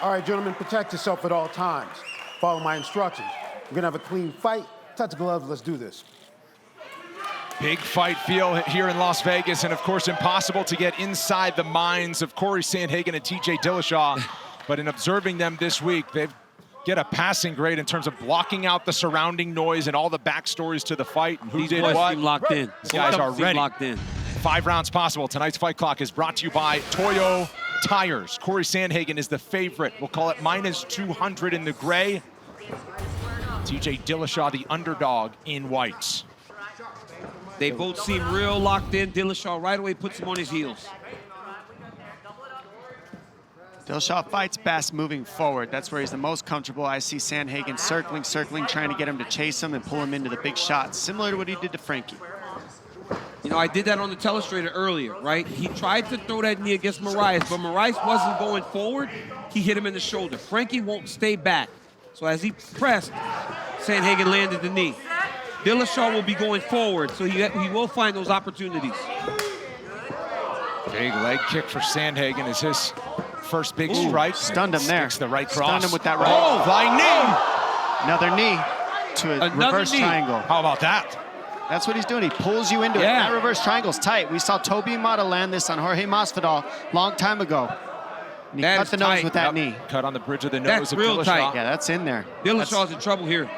All right, gentlemen, protect yourself at all times. Follow my instructions. We're gonna have a clean fight. Touch the gloves, let's do this. Big fight feel here in Las Vegas, and of course impossible to get inside the minds of Cory Sandhagen and TJ Dillashaw. But in observing them this week, they get a passing grade in terms of blocking out the surrounding noise and all the backstories to the fight and who did what. Seem locked in. These guys are ready. Locked in. 5 rounds possible. Tonight's Fight Clock is brought to you by Toyo Tires. Cory Sandhagen is the favorite. We'll call it -200 in the gray. TJ Dillashaw, the underdog in whites. They both seem real locked in. Dillashaw right away puts him on his heels. Dillashaw fights best moving forward. That's where he's the most comfortable. I see Sandhagen circling, trying to get him to chase him and pull him into the big shots, similar to what he did to Frankie. You know, I did that on the telestrator earlier, right? He tried to throw that knee against Moraes, but Moraes wasn't going forward. He hit him in the shoulder. Frankie won't stay back. So as he pressed, Sandhagen landed the knee. Dillashaw will be going forward, so he will find those opportunities. Big leg kick for Sandhagen is his first big strike. Stunned him there. The right cross. Stunned him with that right. Flying knee. Another knee to a reverse triangle. How about that? That's what he's doing. He pulls you into it. That reverse triangle's tight. We saw Toby Mata land this on Jorge Masvidal a long time ago. And he cut the nose with that knee. Cut on the bridge of the nose of real Dillashaw. tight. Yeah, that's in there. Dillashaw's in trouble here.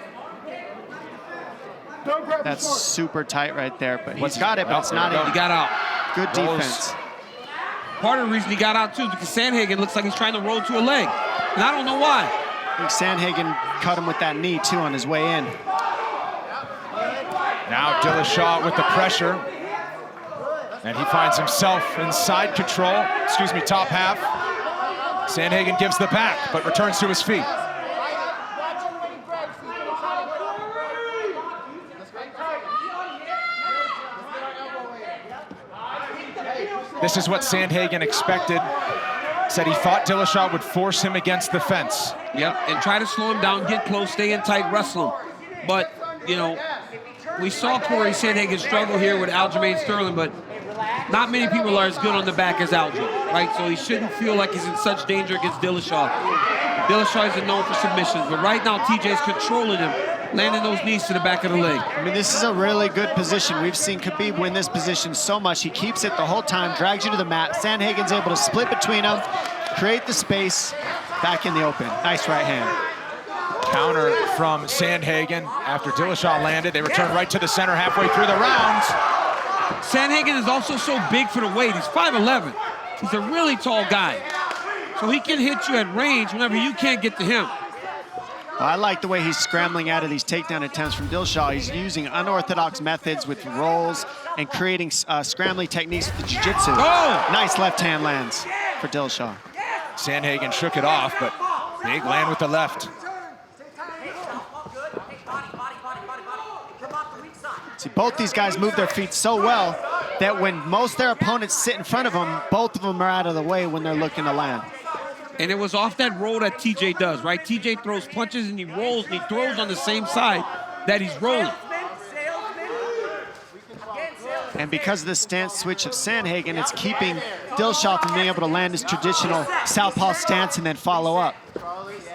That's super tight right there. But he's got it, but it's not in. He got out. Good defense. Part of the reason he got out, too, is because Sandhagen looks like he's trying to roll to a leg. And I don't know why. I think Sandhagen cut him with that knee, too, on his way in. Now Dillashaw with the pressure. And he finds himself in side control, top half. Sandhagen gives the back, but returns to his feet. This is what Sandhagen expected. Said he thought Dillashaw would force him against the fence. Yep, and try to slow him down, get close, stay in tight, wrestle him. But, you know, we saw Cory Sandhagen struggle here with Aljamain Sterling, but not many people are as good on the back as Aljo, right? So he shouldn't feel like he's in such danger against Dillashaw. Dillashaw isn't known for submissions, but right now TJ's controlling him, landing those knees to the back of the leg. I mean, this is a really good position. We've seen Khabib win this position so much. He keeps it the whole time, drags you to the mat. Sandhagen's able to split between them, create the space, back in the open. Nice right hand. Counter from Sandhagen after Dillashaw landed. They return right to the center halfway through the rounds. Sandhagen is also so big for the weight. He's 5'11". He's a really tall guy. So he can hit you at range whenever you can't get to him. Well, I like the way he's scrambling out of these takedown attempts from Dillashaw. He's using unorthodox methods with rolls and creating scrambling techniques with the jiu-jitsu. Oh! Nice left hand lands for Dillashaw. Sandhagen shook it off, but big land with the left. See, both these guys move their feet so well that when most of their opponents sit in front of them, both of them are out of the way when they're looking to land. And it was off that roll that TJ does, right? TJ throws punches and he rolls and he throws on the same side that he's rolling. And because of the stance switch of Sandhagen, it's keeping Dillashaw from being able to land his traditional southpaw stance and then follow up.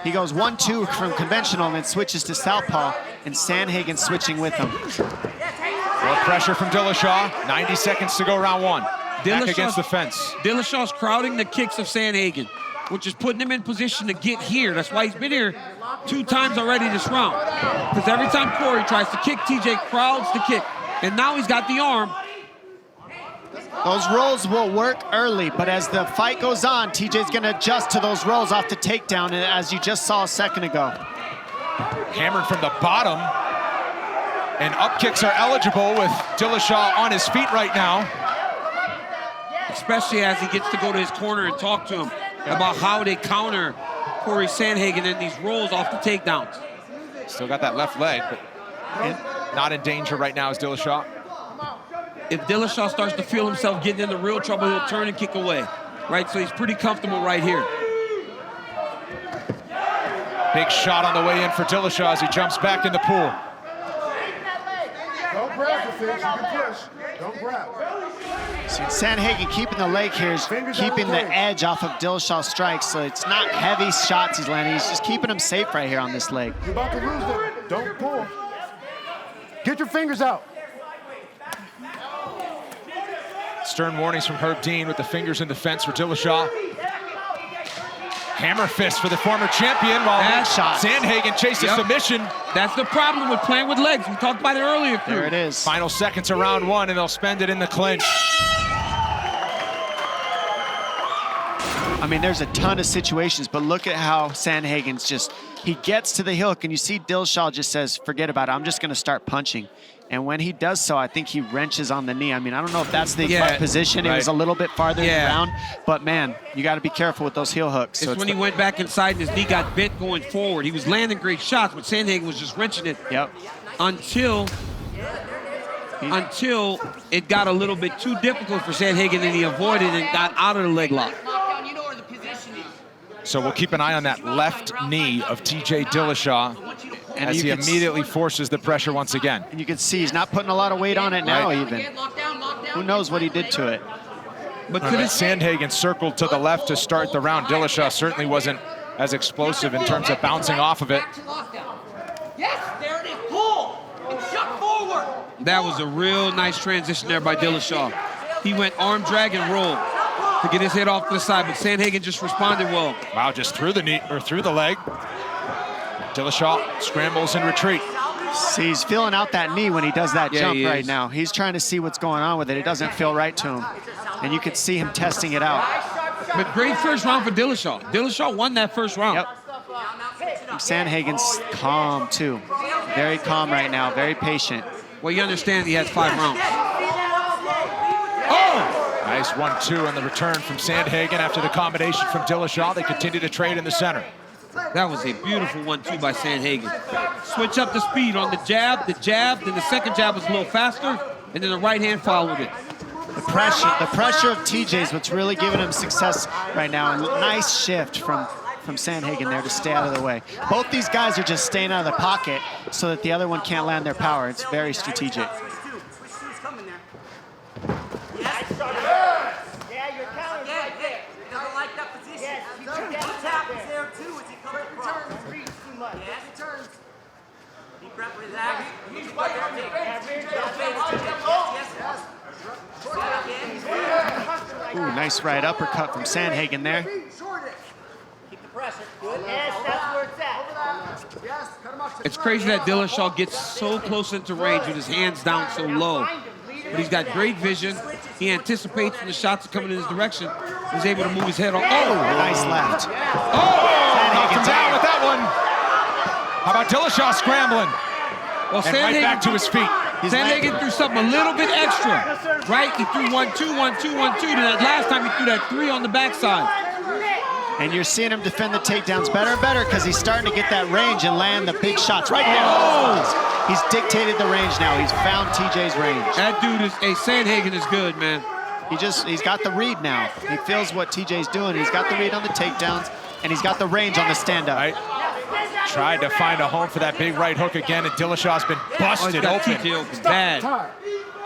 He goes 1-2 from conventional and then switches to southpaw, and Sandhagen switching with him. More pressure from Dillashaw. 90 seconds to go round one. Back against the fence. Dillashaw's crowding the kicks of Sandhagen, which is putting him in position to get here. That's why he's been here 2 times already this round. Because every time Cory tries to kick, TJ crowds the kick. And now he's got the arm. Those rolls will work early, but as the fight goes on, TJ's going to adjust to those rolls off the takedown, as you just saw a second ago. Hammered from the bottom. And up kicks are eligible with Dillashaw on his feet right now. Especially as he gets to go to his corner and talk to him about how they counter Cory Sandhagen and these rolls off the takedowns. Still got that left leg, but not in danger right now is Dillashaw. If Dillashaw starts to feel himself getting into real trouble, he'll turn and kick away, right? So he's pretty comfortable right here. Big shot on the way in for Dillashaw as he jumps back in the pool. Don't grab face, you can push. Don't grab. See, Sandhagen keeping the leg here is keeping the edge off of Dillashaw's strikes, so it's not heavy shots he's landing. He's just keeping him safe right here on this leg. You're about to lose it. Don't pull. Get your fingers out. Stern warnings from Herb Dean with the fingers in defense for Dillashaw. Hammer fist for the former champion while Sandhagen chases submission. That's the problem with playing with legs. We talked about it earlier. There it is. Final seconds of round one, and they'll spend it in the clinch. I mean, there's a ton of situations, but look at how Sandhagen's just, he gets to the hook, and you see Dillashaw just says, forget about it, I'm just going to start punching. And when he does so, I think he wrenches on the knee. I mean, I don't know if that's the exact position. It was a little bit farther down, but man, you got to be careful with those heel hooks. It's when he went back inside and his knee got bent going forward. He was landing great shots, but Sandhagen was just wrenching it until it got a little bit too difficult for Sandhagen, and he avoided and got out of the leg lock. So we'll keep an eye on that left knee of TJ Dillashaw as he immediately forces the pressure once again. And you can see he's not putting a lot of weight on it now even. Who knows what he did to it. But Sandhagen circled to the left to start the round. Dillashaw certainly wasn't as explosive in terms of bouncing off of it. Yes, there it is. Pull and shut forward. That was a real nice transition there by Dillashaw. He went arm drag and roll to get his head off to the side, but Sandhagen just responded well. Wow, just through the knee or through the leg. Dillashaw scrambles in retreat. See, he's feeling out that knee when he does that jump right now. He's trying to see what's going on with it. It doesn't feel right to him. And you can see him testing it out. But great first round for Dillashaw. Dillashaw won that first round. Sandhagen's calm too. Very calm right now, very patient. Well, you understand he has 5 rounds. Oh! Nice 1-2 on the return from Sandhagen after the combination from Dillashaw. They continue to trade in the center. That was a beautiful 1-2 by Sandhagen. Switch up the speed on the jab, then the second jab was a little faster, and then the right hand followed it. The pressure of TJ is what's really giving him success right now. And nice shift from Sandhagen there to stay out of the way. Both these guys are just staying out of the pocket so that the other one can't land their power. It's very strategic. Ooh, nice right uppercut from Sandhagen there. It's crazy that Dillashaw gets so close into range with his hands down so low. But he's got great vision. He anticipates when the shots are coming in his direction. He's able to move his head on. Oh, nice left. Knocked him down with that one. How about Dillashaw scrambling? Well, and right back to his feet. Sandhagen threw something a little bit extra, right? He threw 1-2, 1-2, 1-2. Then that last time he threw that 3 on the backside. And you're seeing him defend the takedowns better and better because he's starting to get that range and land the big shots right now. He's dictated the range now. He's found TJ's range. That dude is, Sandhagen is good, man. He's got the read now. He feels what TJ's doing. He's got the read on the takedowns, and he's got the range on the stand-up. Right. Tried to find a home for that big right hook again, and Dillashaw's been busted open. Bad.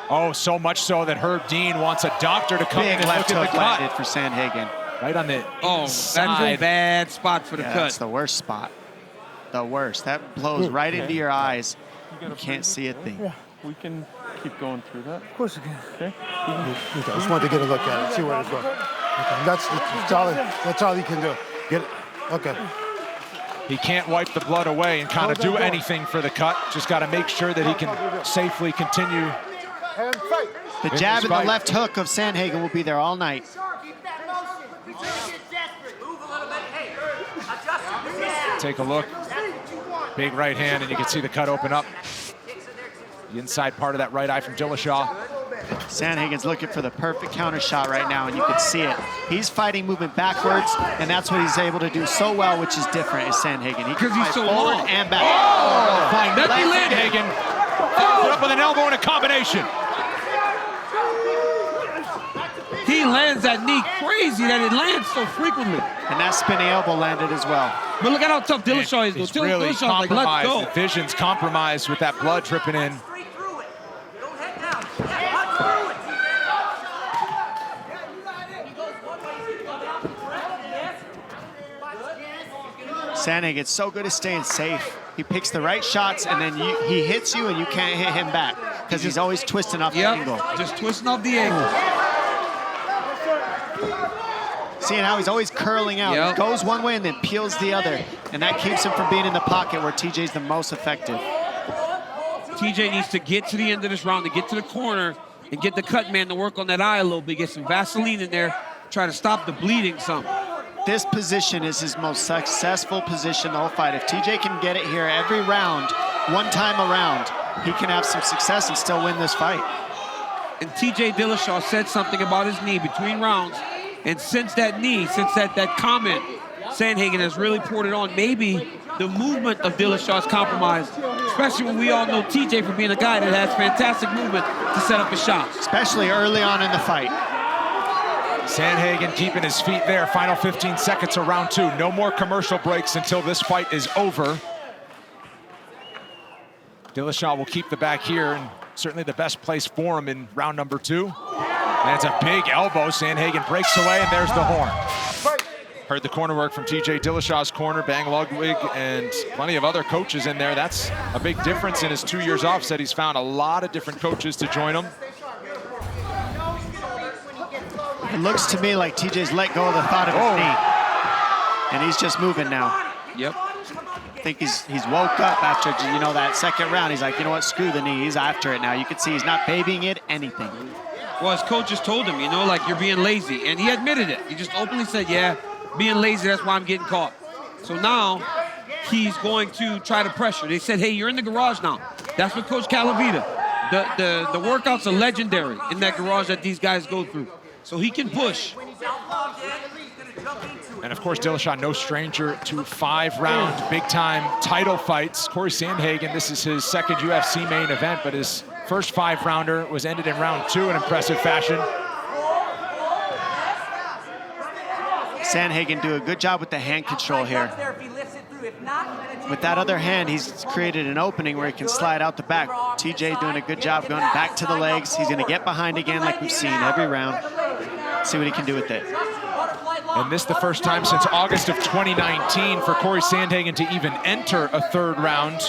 Oh, so much so that Herb Dean wants a doctor to come in and left look at hook the cut. landed for Sandhagen. Right on the inside. That's a bad spot for the cut. That's the worst spot. The worst. That blows right into your eyes. You can't see a thing. Yeah, we can keep going through that. Of course you can. Okay. I just wanted to get a look at it, see where it's going. Okay. That's all you can do. Get it. Okay. He can't wipe the blood away and kind of do anything for the cut. Just got to make sure that he can safely continue. And fight. The jab and the left hook of Sandhagen will be there all night. Take a look. Big right hand, and you can see the cut open up. The inside part of that right eye from Dillashaw. Sandhagen's looking for the perfect counter shot right now, and you can see it. He's fighting movement backwards, and that's what he's able to do so well, which is different, is Sandhagen. Because he's so forward long. And back. Oh! Fine. That's Sandhagen follows it up with an elbow and a combination. He lands that knee crazy that it lands so frequently. And that spinning elbow landed as well. But look at how tough Dillashaw is. It's Though. really Dillashaw's like, let's go. The vision's compromised with that blood dripping in. Sandhagen's so good at staying safe. He picks the right shots, and then he hits you, and you can't hit him back because he's always twisting off the angle. Just twisting off the angle. Seeing how he's always curling out. Yep. He goes one way and then peels the other, and that keeps him from being in the pocket where TJ's the most effective. TJ needs to get to the end of this round, to get to the corner, and get the cut man to work on that eye a little bit, get some Vaseline in there, try to stop the bleeding some. This position is his most successful position the whole fight. If TJ can get it here every round, one time around, he can have some success and still win this fight. And TJ Dillashaw said something about his knee between rounds, and since that knee, since that comment, Sandhagen has really poured it on. Maybe the movement of Dillashaw is compromised, especially when we all know TJ for being a guy that has fantastic movement to set up his shots. Especially early on in the fight. Sandhagen keeping his feet there. Final 15 seconds of round 2. No more commercial breaks until this fight is over. Dillashaw will keep the back here, and certainly the best place for him in round number 2. That's a big elbow. Sandhagen breaks away, and there's the horn. Heard the corner work from TJ Dillashaw's corner, Bang Ludwig, and plenty of other coaches in there. That's a big difference in his 2 years off. Said he's found a lot of different coaches to join him. It looks to me like TJ's let go of the thought of his knee. And he's just moving now. Yep. I think he's woke up after, you know, that second round. He's like, you know what, screw the knee. He's after it now. You can see he's not babying it, anything. Well, his coach just told him, you know, like, you're being lazy. And he admitted it. He just openly said, yeah, being lazy, that's why I'm getting caught. So now he's going to try to pressure. They said, hey, you're in the garage now. That's what Coach Calavita. The workouts are legendary in that garage that these guys go through. So he can push. And of course, Dillashaw, no stranger to 5-round big-time title fights. Cory Sandhagen, this is his second UFC main event, but his first 5-rounder was ended in round 2 in impressive fashion. Sandhagen do a good job with the hand control here. With that other hand, he's created an opening where he can slide out the back. TJ doing a good job going back to the legs. He's going to get behind again like we've seen every round. See what he can do with it. And this the first time since August of 2019 for Cory Sandhagen to even enter a 3rd round.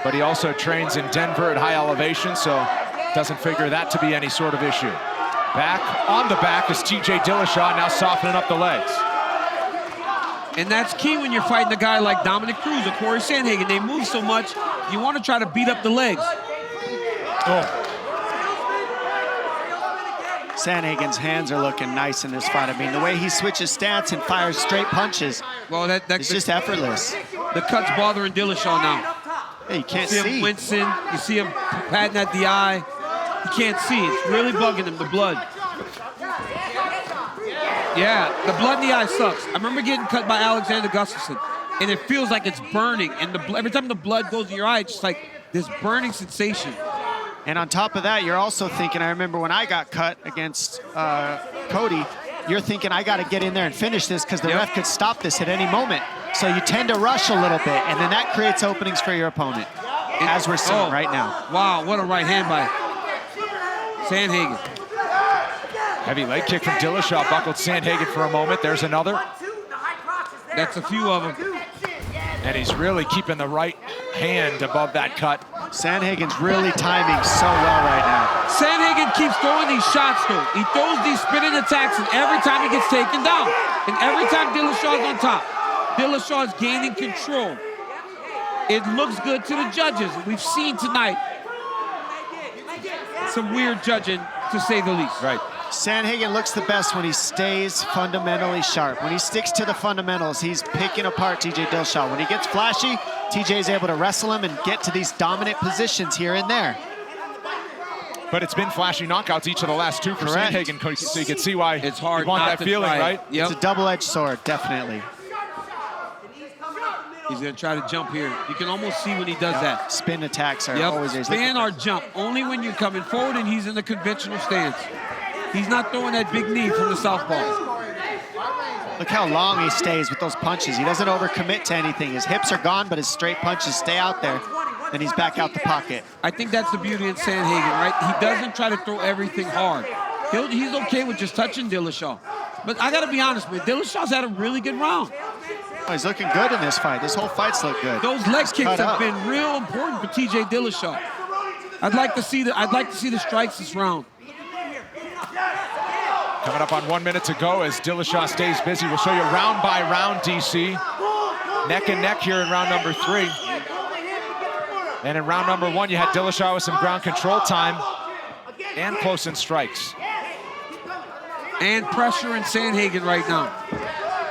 But he also trains in Denver at high elevation, so doesn't figure that to be any sort of issue. Back on the back is TJ Dillashaw, now softening up the legs. And that's key when you're fighting a guy like Dominic Cruz or Cory Sandhagen. They move so much, you want to try to beat up the legs. Sandhagen's hands are looking nice in this fight. I mean, the way he switches stance and fires straight punches, well, it's just effortless. The cut's bothering Dillashaw now. Hey, you can't see him wincing. You see him patting at the eye. You can't see. It's really bugging him, the blood. Yeah, the blood in the eye sucks. I remember getting cut by Alexander Gustafsson, and it feels like it's burning. And every time the blood goes in your eye, it's just like this burning sensation. And on top of that, you're also thinking, I remember when I got cut against Cody, you're thinking, I got to get in there and finish this because the ref could stop this at any moment. So you tend to rush a little bit, and then that creates openings for your opponent, as we're seeing right now. Wow, what a right hand by Sandhagen. Heavy leg kick from Dillashaw, buckled Sandhagen for a moment. There's another. That's a few of them. And he's really keeping the right hand above that cut. Sandhagen's really timing so well right now. Sandhagen keeps throwing these shots, though. He throws these spinning attacks, and every time he gets taken down. And every time Dillashaw's on top, Dillashaw is gaining control. It looks good to the judges. We've seen tonight some weird judging, to say the least. Right. Sandhagen looks the best when he stays fundamentally sharp. When he sticks to the fundamentals, he's picking apart TJ Dillashaw. When he gets flashy, TJ's able to wrestle him and get to these dominant positions here and there. But it's been flashy knockouts each of the last 2 for Sandhagen, so you can see why it's hard. You want that feeling, right? Yep. It's a double-edged sword, definitely. He's going to try to jump here. You can almost see when he does that. Spin attacks are always there. Spin or jump, only when you're coming forward and he's in the conventional stance. He's not throwing that big knee from the southpaw. Look how long he stays with those punches. He doesn't overcommit to anything. His hips are gone, but his straight punches stay out there. Then he's back out the pocket. I think that's the beauty in Sandhagen, right? He doesn't try to throw everything hard. He's okay with just touching Dillashaw. But I got to be honest, man, Dillashaw's had a really good round. Oh, he's looking good in this fight. This whole fight's looked good. Those leg kicks cut have up. been real important for TJ Dillashaw. I'd like to see the strikes this round. Coming up on 1 minute to go as Dillashaw stays busy. We'll show you round by round, DC. Neck and neck here in round number 3. And in round number 1, you had Dillashaw with some ground control time and close-in strikes. And pressure in Sandhagen right now.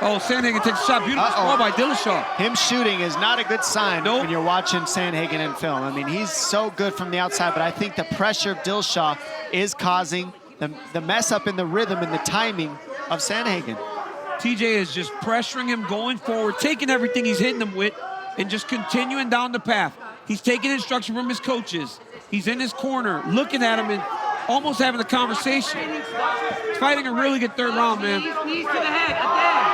Oh, Sandhagen takes a shot. Beautiful ball by Dillashaw. Him shooting is not a good sign Nope. when you're watching Sandhagen in film. I mean, he's so good from the outside, but I think the pressure of Dillashaw is causing the mess up in the rhythm and the timing of Sandhagen. TJ is just pressuring him, going forward, taking everything he's hitting him with, and just continuing down the path. He's taking instruction from his coaches. He's in his corner, looking at him and almost having a conversation. He's fighting a really good third round, man. Knees to the head, again.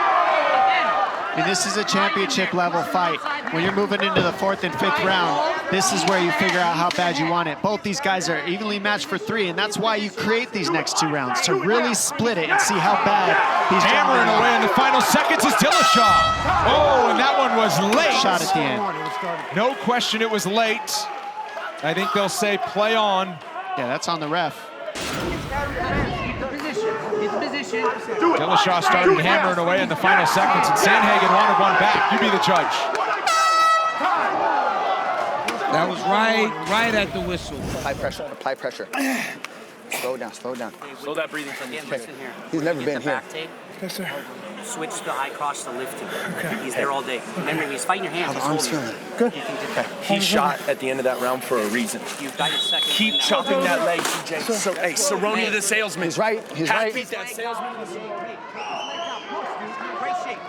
And this is a championship level fight. When you're moving into the 4th and 5th round, this is where you figure out how bad you want it. Both these guys are evenly matched for 3, and that's why you create these next 2 rounds, to really split it and see how bad these Hammering gentlemen away in the final seconds is Dillashaw. Oh, and that one was late. shot at the end. No question it was late. I think they'll say play on. Yeah, that's on the ref. Dillashaw started hammering away in the final seconds, and Sandhagen wanted one back. You be the judge. That was right at the whistle. Apply pressure, apply pressure. Slow down, slow down. Slow that breathing from you. Okay. He's never been here. Yes, sir. Switch the high cross to lifting. Okay. He's there all day. Remember, he's fighting your hands. How the arms feeling? Good. He shot at the end of that round for a reason. You've got your second. Keep chopping that leg, TJ. So, hey, Cerrone to the salesman. He's right, he's right. Beat that salesman to the salesman. Great shape.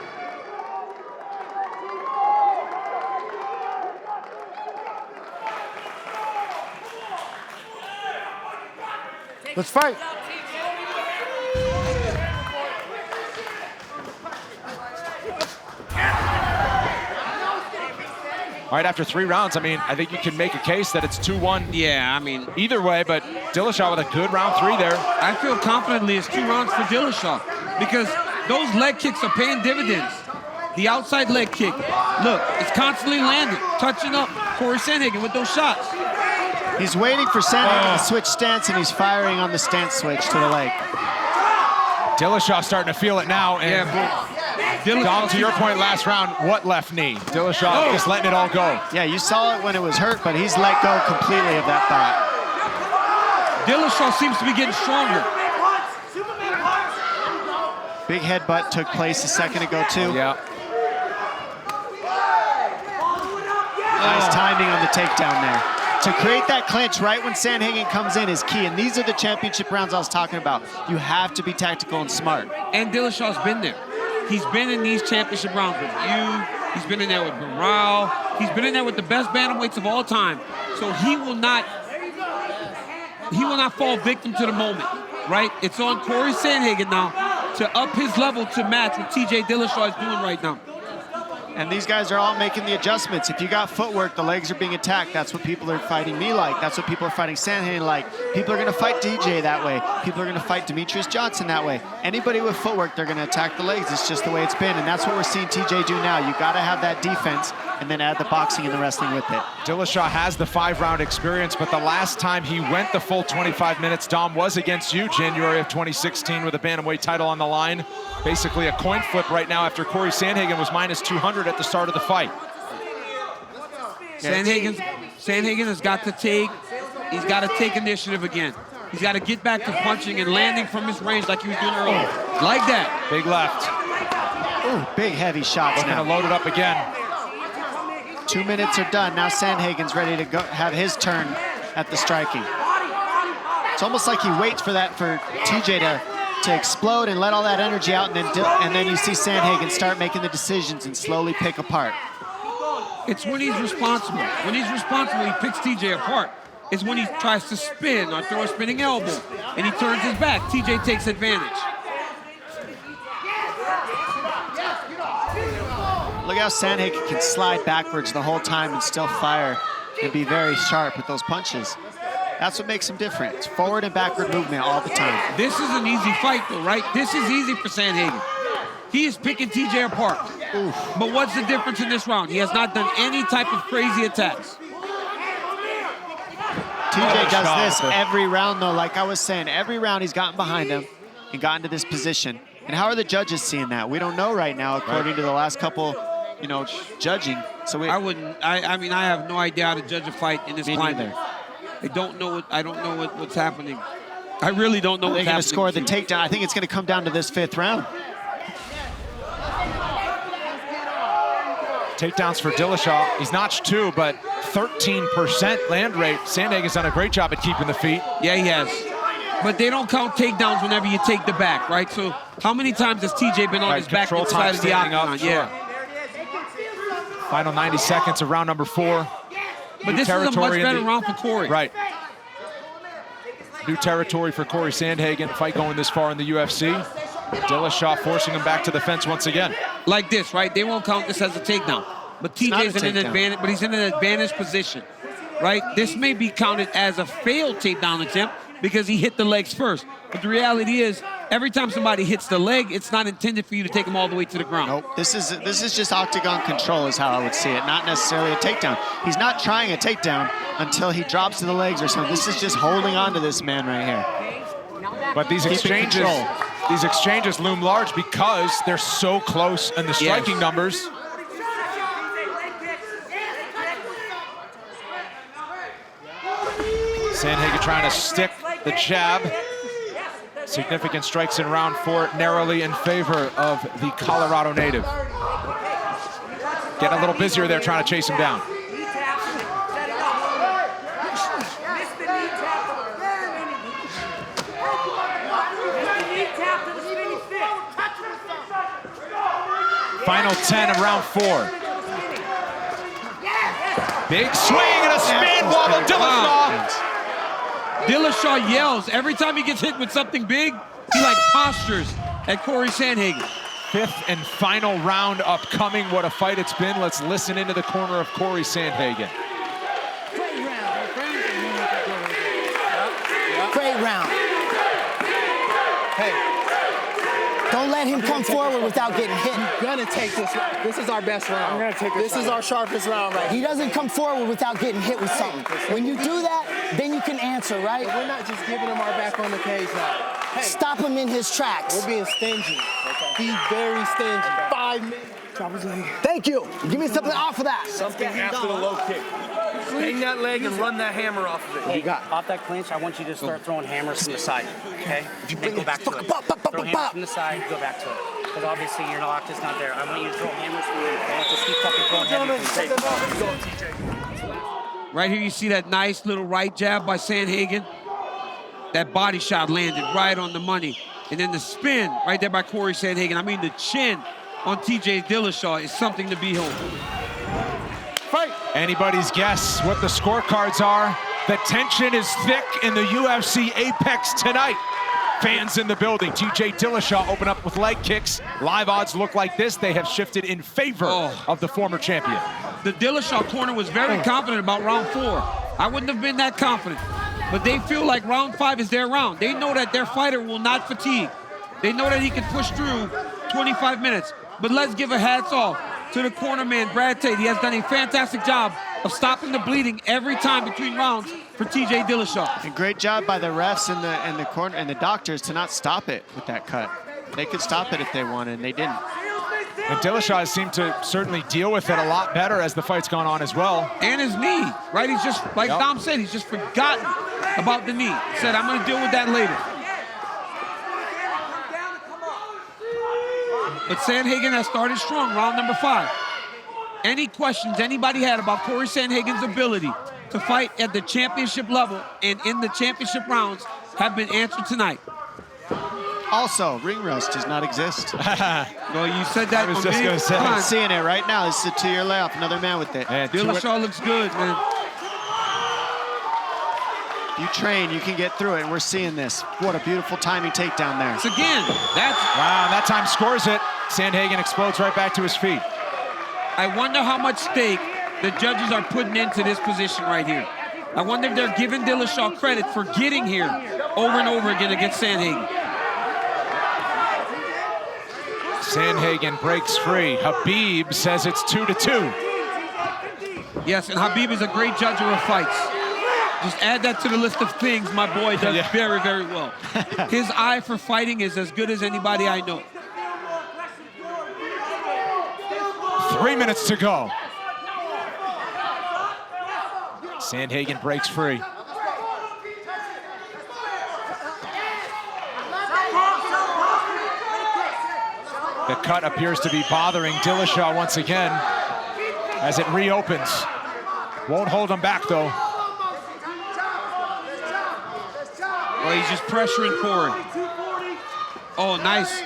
Let's fight. All right, after 3 rounds, I mean, I think you can make a case that it's 2-1 Yeah, I mean, either way, but Dillashaw with a good round 3 there. I feel confidently it's 2 rounds for Dillashaw because those leg kicks are paying dividends. The outside leg kick, look, it's constantly landing, touching up Cory Sandhagen with those shots. He's waiting for Sandhagen to switch stance, and he's firing on the stance switch to the leg. Dillashaw starting to feel it now. And Dom, to your point last round, what left knee? Dillashaw just letting it all go. Yeah, you saw it when it was hurt, but he's let go completely of that thought. Dillashaw seems to be getting stronger. Big headbutt took place a second ago, too. Yeah. Nice timing on the takedown there. To create that clinch right when Sandhagen comes in is key, and these are the championship rounds I was talking about. You have to be tactical and smart. And Dillashaw's been there. He's been in these championship rounds with you. He's been in there with Morale. He's been in there with the best bantamweights of all time. So he will not fall victim to the moment, right? It's on Cory Sandhagen now to up his level to match what TJ Dillashaw is doing right now. And these guys are all making the adjustments. If you got footwork, the legs are being attacked. That's what people are fighting me like. That's what people are fighting Sandhagen like. People are going to fight DJ that way. People are going to fight Demetrius Johnson that way. Anybody with footwork, they're going to attack the legs. It's just the way it's been, and that's what we're seeing TJ do now. You got to have that defense and then add the boxing and the wrestling with it. Dillashaw has the 5-round experience, but the last time he went the full 25 minutes, Dom, was against you, January of 2016, with a bantamweight title on the line. Basically a coin flip right now after Cory Sandhagen was minus 200 at the start of the fight. Sandhagen has got to take initiative again. He's got to get back to punching and landing from his range like he was doing earlier. Like that. Big left. Ooh, big heavy shots Looking now. to load it up again. 2 minutes are done. Now Sandhagen's ready to go have his turn at the striking. It's almost like he waits for that for TJ to explode and let all that energy out, and then you see Sandhagen start making the decisions and slowly pick apart. It's when he's responsible. When he's responsible, he picks TJ apart. It's when he tries to spin or throw a spinning elbow and he turns his back. TJ takes advantage. Look how Sandhagen can slide backwards the whole time and still fire and be very sharp with those punches. That's what makes him different. It's forward and backward movement all the time. This is an easy fight though, right? This is easy for Sandhagen. He is picking TJ apart. But what's the difference in this round? He has not done any type of crazy attacks. TJ does this every round, though. Like I was saying, every round he's gotten behind him and gotten to this position. And how are the judges seeing that? We don't know right now, according to the last couple, judging. So I wouldn't. I mean, I have no idea how to judge a fight in this climate. I don't know what's happening. I really don't know what's happening. They're going to score the takedown. I think it's going to come down to this 5th round. Takedowns for Dillashaw. He's notched 2, but 13% land rate. Sandhagen's done a great job at keeping the feet. Yeah, he has. But they don't count takedowns whenever you take the back, right? So how many times has TJ been on his back inside of the Octagon? Yeah. Final 90 seconds of round number 4. But this is a much better round for Cory. Right. New territory for Cory Sandhagen. Fight going this far in the UFC. Dillashaw forcing him back to the fence once again. Like this, right? They won't count this as a takedown. But TJ's in an advantage, but he's in an advantage position, right? This may be counted as a failed takedown attempt because he hit the legs first. But the reality is, every time somebody hits the leg, it's not intended for you to take them all the way to the ground. Nope. This is just Octagon control is how I would see it, not necessarily a takedown. He's not trying a takedown until he drops to the legs or something. This is just holding on to this man right here. But these exchanges loom large because they're so close in the striking numbers. Sandhagen trying to stick the jab. Significant strikes in round 4, narrowly in favor of the Colorado native. Getting a little busier there trying to chase him down. Final 10 of round 4. Big swing and a spin wobble, Dillashaw. Dillashaw yells every time he gets hit with something big. He like postures at Cory Sandhagen. 5th and final round upcoming. What a fight it's been. Let's listen into the corner of Cory Sandhagen. Great round. Hey. Don't let him come forward without getting hit. You're gonna take this. This is our best round. I'm gonna take this. This is our sharpest round, right? He doesn't come forward without getting hit with something. When you do that, then you can answer, right? We're not just giving him our back on the cage now. Hey, stop him in his tracks. We're being stingy. Be very stingy. 5 minutes. Drop his leg. Thank you. Give me something off of that. Something after the low kick. Hang that leg and run that hammer off of it. Hey, off that clinch, I want you to start throwing hammers from the side, okay? And go back to it. Throw hammers from the side, go back to it. Because obviously your lock is not there. I want you to throw hammers from the okay? Just keep fucking throwing hammers. Right here you see that nice little right jab by Sandhagen. That body shot landed right on the money. And then the spin right there by Cory Sandhagen. I mean, the chin on TJ Dillashaw is something to behold. Fight. Anybody's guess what the scorecards are. The tension is thick in the UFC APEX tonight. Fans in the building. TJ Dillashaw open up with leg kicks. Live odds look like this. They have shifted in favor of the former champion. The Dillashaw corner was very confident about round 4. I wouldn't have been that confident. But they feel like round 5 is their round. They know that their fighter will not fatigue. They know that he can push through 25 minutes. But let's give a hats off to the corner man, Brad Tate. He has done a fantastic job of stopping the bleeding every time between rounds for TJ Dillashaw. And great job by the refs and the corner and the doctors to not stop it with that cut. They could stop it if they wanted, and they didn't. And Dillashaw has seemed to certainly deal with it a lot better as the fight's gone on as well. And his knee, right? He's just, like Dom said, he's just forgotten about the knee. He said, I'm going to deal with that later. But Sandhagen has started strong, round number 5. Any questions anybody had about Cory Sandhagen's ability to fight at the championship level and in the championship rounds have been answered tonight. Also, ring rust does not exist. Well, you said that. I was just going to say. I'm seeing it right now. This is a 2-year layoff. Another man with it. Dillashaw looks good, man. You train, you can get through it, and we're seeing this. What a beautiful timing takedown there. So again, wow, that time scores it. Sandhagen explodes right back to his feet. I wonder how much stake the judges are putting into this position right here. I wonder if they're giving Dillashaw credit for getting here over and over again against Sandhagen. Sandhagen breaks free. Habib says it's 2-2. Yes, and Habib is a great judge of fights. Just add that to the list of things my boy does very, very well. His eye for fighting is as good as anybody I know. 3 minutes to go. Sandhagen breaks free. The cut appears to be bothering Dillashaw once again as it reopens. Won't hold him back, though. Well, he's just pressuring Cory. Oh, nice.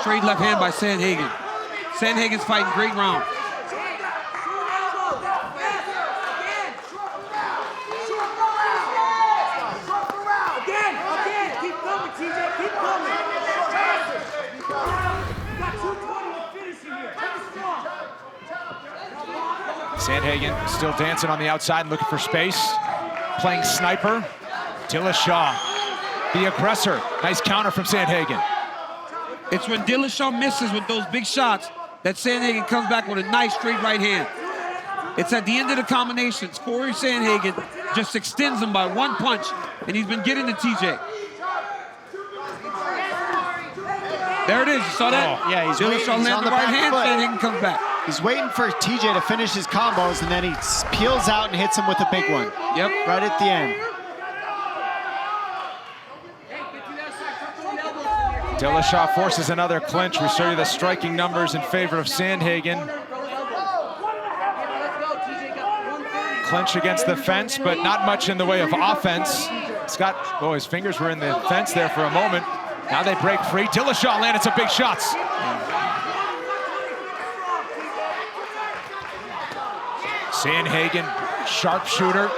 Straight left hand by Sandhagen. Sandhagen's fighting great round. Again, keep coming, TJ, keep coming. Sandhagen still dancing on the outside and looking for space. Playing sniper. Dillashaw, the aggressor. Nice counter from Sandhagen. It's when Dillashaw misses with those big shots that Sandhagen comes back with a nice straight right hand. It's at the end of the combinations. Cory Sandhagen just extends him by one punch, and he's been getting to TJ. There it is, you saw that? Oh, yeah, he's Dillashaw lands the right hand, Sandhagen comes back. He's waiting for TJ to finish his combos, and then he peels out and hits him with a big one. Yep. Right at the end. Dillashaw forces another clinch. We show you the striking numbers in favor of Sandhagen. Clinch against the fence, but not much in the way of offense. Scott, oh, his fingers were in the fence there for a moment. Now they break free. Dillashaw landed some big shots. Sandhagen, sharpshooter.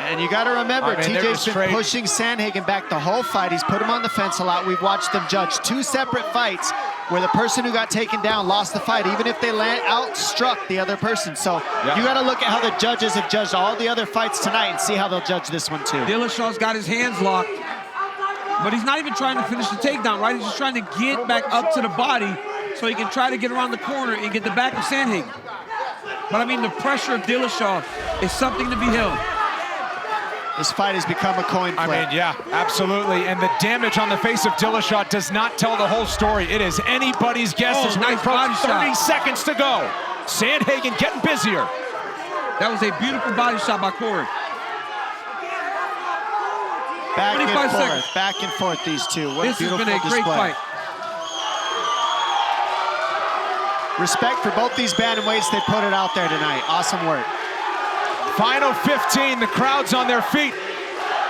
And you got to remember, TJ's been pushing Sandhagen back the whole fight. He's put him on the fence a lot. We've watched them judge two separate fights where the person who got taken down lost the fight, even if they outstruck the other person. So you got to look at how the judges have judged all the other fights tonight and see how they'll judge this one too. Dillashaw's got his hands locked, but he's not even trying to finish the takedown, right? He's just trying to get back up to the body so he can try to get around the corner and get the back of Sandhagen. But I mean, the pressure of Dillashaw is something to be held. This fight has become a coin flip. I mean, yeah, absolutely. And the damage on the face of Dillashaw does not tell the whole story. It is anybody's guess. Oh, As we nice approach body 30 shot. seconds to go. Sandhagen getting busier. That was a beautiful body shot by Cory. Back and 25 forth, seconds. back and forth, these two. What This a beautiful has been a great display. fight. Respect for both these bantamweights. They put it out there tonight. Awesome work. Final 15, the crowd's on their feet.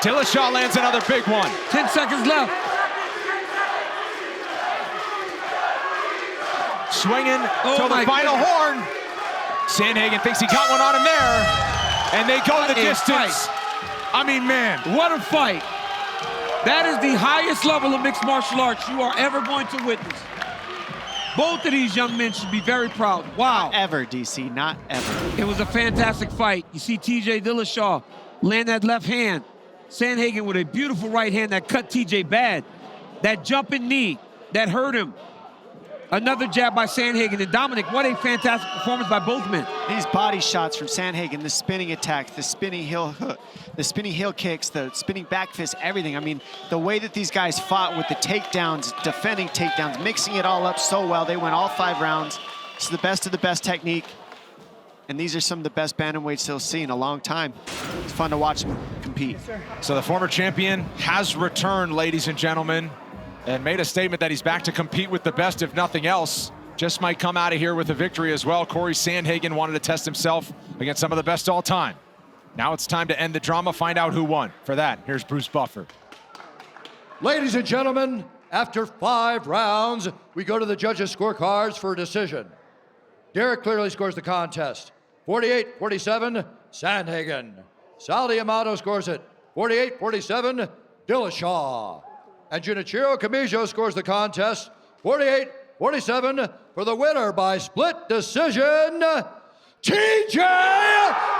Dillashaw lands another big one. 10 seconds left. Swinging till the final horn. Sandhagen thinks he got one on him there. And they go the distance. I mean, man. What a fight. That is the highest level of mixed martial arts you are ever going to witness. Both of these young men should be very proud. Wow. Not ever, DC, not ever. It was a fantastic fight. You see TJ Dillashaw land that left hand. Sandhagen with a beautiful right hand that cut TJ bad. That jumping knee that hurt him. Another jab by Sandhagen. And Dominic, what a fantastic performance by both men. These body shots from Sandhagen, the spinning attack, the spinning heel hook, the spinning heel kicks, the spinning back fist, everything. I mean, the way that these guys fought with the takedowns, defending takedowns, mixing it all up so well. They went all 5 rounds. It's the best of the best technique. And these are some of the best bantamweights they'll see in a long time. It's fun to watch them compete. So the former champion has returned, ladies and gentlemen, and made a statement that he's back to compete with the best, if nothing else. Just might come out of here with a victory as well. Cory Sandhagen wanted to test himself against some of the best all time. Now it's time to end the drama, find out who won. For that, here's Bruce Buffer. Ladies and gentlemen, after 5 rounds, we go to the judges' scorecards for a decision. Derek clearly scores the contest. 48-47, Sandhagen. Sal D'Amato scores it. 48-47, Dillashaw. And Junichiro Kamijo scores the contest. 48-47 for the winner by split decision, TJ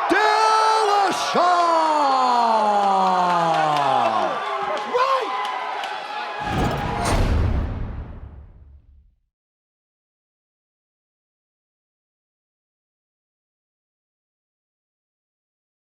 Dillashaw!